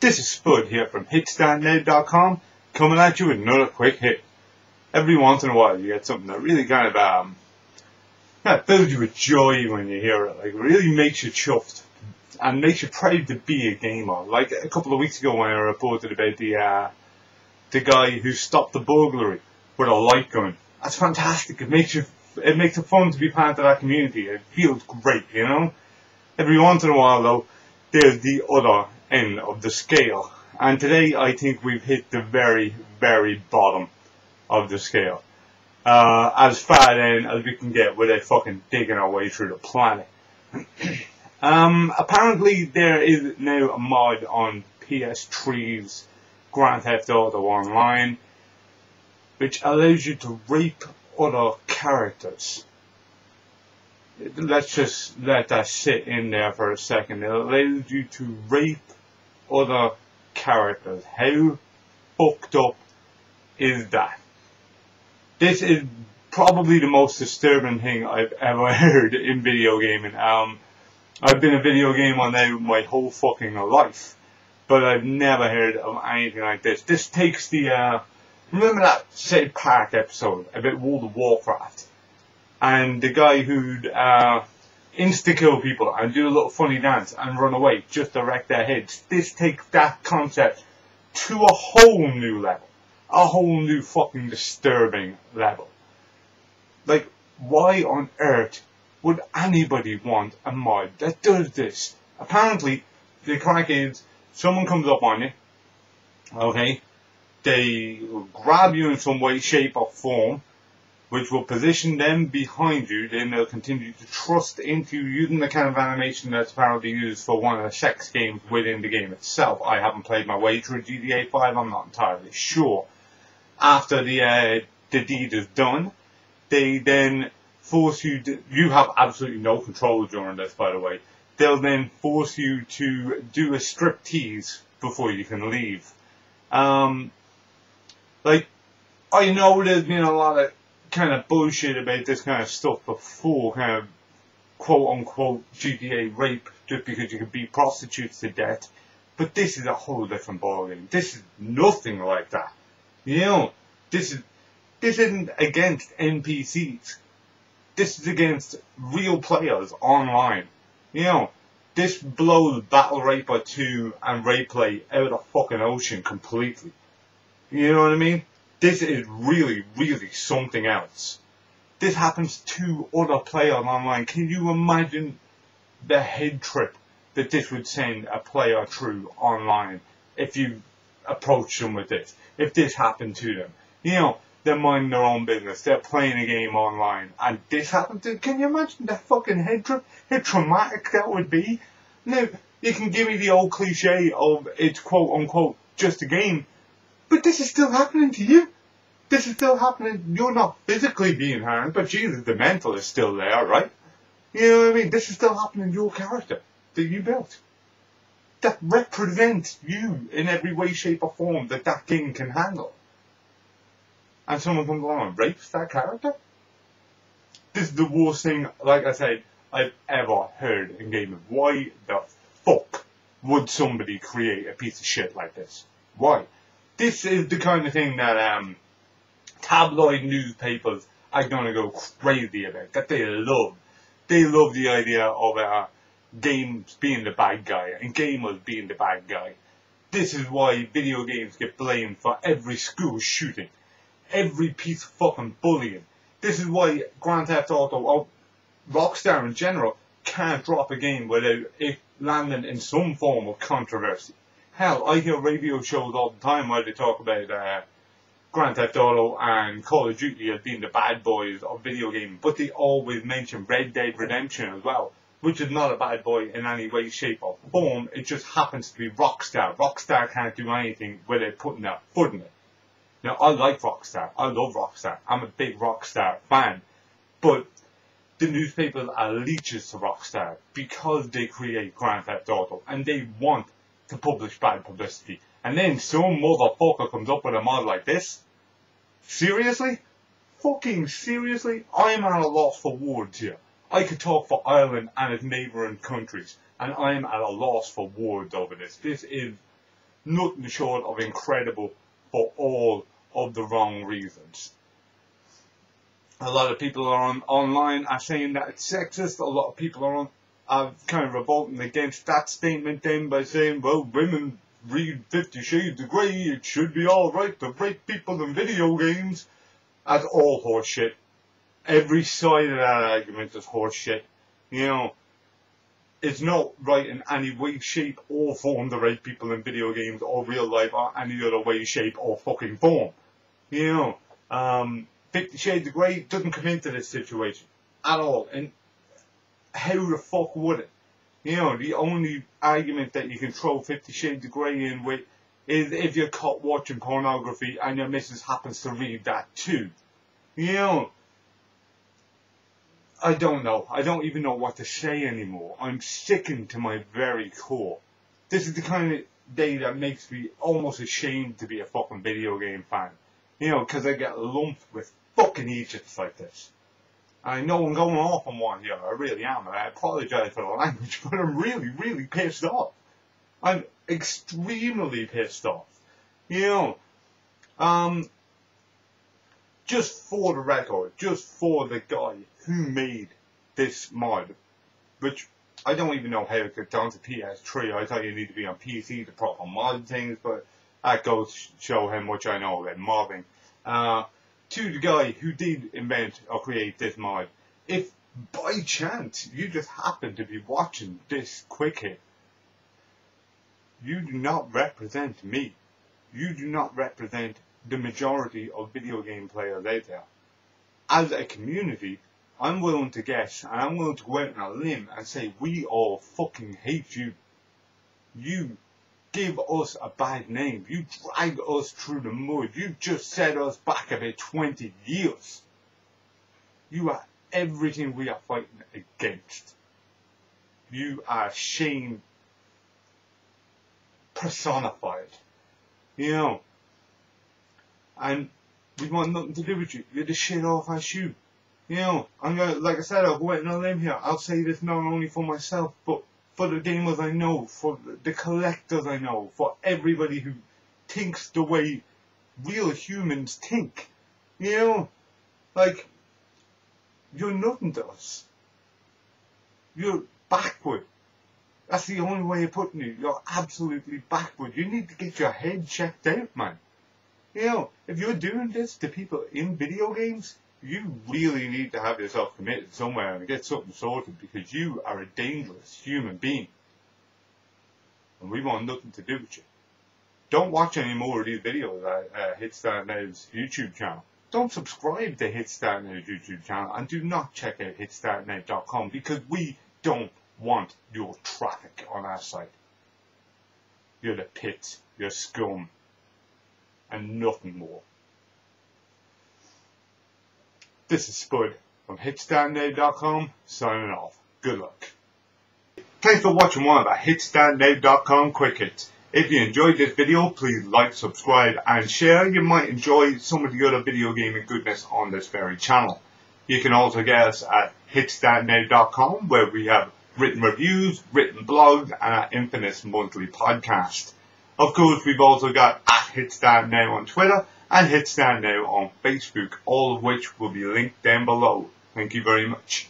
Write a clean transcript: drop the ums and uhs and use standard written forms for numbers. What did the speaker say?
This is Spud here from hitstartnet.com, coming at you with another quick hit. Every once in a while you get something that really kind of fills you with joy when you hear it. Like, it really makes you chuffed and makes you proud to be a gamer. Like a couple of weeks ago when I reported about the guy who stopped the burglary with a light gun. That's fantastic. It makes it fun to be part of that community. It feels great, you know. Every once in a while though, there's the other end of the scale, and today I think we've hit the very, very bottom of the scale, as far then as we can get without fucking digging our way through the planet. Apparently there is now a mod on PS3's Grand Theft Auto Online which allows you to rape other characters. Let's just let that sit in there for a second. It allows you to rape other characters. How fucked up is that? This is probably the most disturbing thing I've ever heard in video gaming. I've been a video gamer now my whole fucking life, but I've never heard of anything like this. This takes the, remember that South Park episode about World of Warcraft? And the guy who'd insta-kill people and do a little funny dance and run away just to wreck their heads. This takes that concept to a whole new level. A whole new fucking disturbing level. Like, why on earth would anybody want a mod that does this? Apparently, the crack is, someone comes up on you, okay, they will grab you in some way, shape or form, which will position them behind you. Then they'll continue to thrust into you using the kind of animation that's apparently used for one of the sex games within the game itself. I haven't played my way through GTA 5, I'm not entirely sure. After the deed is done, they then force you to, you have absolutely no control during this, by the way. They'll then force you to do a striptease before you can leave. Like, I know there's been a lot of kind of bullshit about this kind of stuff before, kind of quote-unquote GTA rape, just because you can beat prostitutes to death. But this is a whole different ballgame. This is nothing like that. You know, this isn't against NPCs. This is against real players online. You know, this blows Battle Raper 2 and Rayplay out of the fucking ocean completely. You know what I mean? This is really, really something else. This happens to other players online. Can you imagine the head trip that this would send a player through online if you approach them with this? If this happened to them? You know, they're minding their own business. They're playing a game online and this happened to them. Can you imagine that fucking head trip? How traumatic that would be? Now, you can give me the old cliche of it's quote unquote just a game. But this is still happening to you. This is still happening. You're not physically being harmed, but Jesus, the mental is still there, right? You know what I mean? This is still happening to your character that you built. That represents you in every way, shape or form that game can handle. And someone comes along and rapes that character? This is the worst thing, like I said, I've ever heard in gaming. Why the fuck would somebody create a piece of shit like this? Why? This is the kind of thing that tabloid newspapers are going to go crazy about, that they love. They love the idea of games being the bad guy and gamers being the bad guy. This is why video games get blamed for every school shooting, every piece of fucking bullying. This is why Grand Theft Auto, or Rockstar in general, can't drop a game without it landing in some form of controversy. Hell, I hear radio shows all the time where they talk about Grand Theft Auto and Call of Duty as being the bad boys of video gaming, but they always mention Red Dead Redemption as well, which is not a bad boy in any way, shape or form. It just happens to be Rockstar. Rockstar can't do anything without putting their foot in it. Now, I like Rockstar. I love Rockstar. I'm a big Rockstar fan. But the newspapers are leeches to Rockstar because they create Grand Theft Auto and they want to publish bad publicity. And then some motherfucker comes up with a mod like this? Seriously? Fucking seriously? I'm at a loss for words here. I could talk for Ireland and its neighbouring countries, and I'm at a loss for words over this. This is nothing short of incredible for all of the wrong reasons. A lot of people online are saying that it's sexist. A lot of people are kind of revolting against that statement then by saying, well, women read 50 Shades of Grey, it should be alright to rape people in video games. That's all horseshit. Every side of that argument is horseshit. You know, it's not right in any way, shape or form to rape people in video games or real life or any other way, shape or fucking form. You know, 50 Shades of Grey doesn't come into this situation at all. And how the fuck would it? You know, the only argument that you can throw 50 Shades of Grey in with is if you're caught watching pornography and your missus happens to read that too. You know, I don't know. I don't even know what to say anymore. I'm sickened to my very core. This is the kind of day that makes me almost ashamed to be a fucking video game fan. You know, because I get lumped with fucking idiots like this. I know I'm going off on one here, I really am, and I apologise for the language, but I'm really, really pissed off. I'm extremely pissed off. You know, just for the record, just for the guy who made this mod, which I don't even know how it got down to PS3. I thought you need to be on PC to proper mod things, but that goes to show how much I know about modding. To the guy who did invent or create this mod, if by chance you just happen to be watching this quick hit, you do not represent me. You do not represent the majority of video game players out there. As a community, I'm willing to guess, and I'm willing to go out on a limb and say we all fucking hate you. You give us a bad name. You drag us through the mud. You just set us back about 20 years. You are everything we are fighting against. You are shame personified. You know. And we want nothing to do with you. You're the shit off our shoe. You know, I'm gonna, like I said, I'll go out on a limb here. I'll say this not only for myself, but for the gamers I know, for the collectors I know, for everybody who thinks the way real humans think. You know, like, you're nothing to us. You're backward. That's the only way of putting it. You're absolutely backward. You need to get your head checked out, man. You know, if you're doing this to people in video games, you really need to have yourself committed somewhere and get something sorted, because you are a dangerous human being. And we want nothing to do with you. Don't watch any more of these videos at Hitstart Now's YouTube channel. Don't subscribe to Hitstart Now's YouTube channel, and do not check out hitstartnow.com, because we don't want your traffic on our site. You're the pits, you're scum, and nothing more. This is Spud from hitstartnow.com, signing off. Good luck. Thanks for watching one of the hitstartnow.com quick hits. If you enjoyed this video, please like, subscribe and share. You might enjoy some of the other video gaming goodness on this very channel. You can also get us at hitstartnow.com, where we have written reviews, written blogs, and our infamous monthly podcast. Of course, we've also got at HitStartNow on Twitter and HitStartNow on Facebook, all of which will be linked down below. Thank you very much.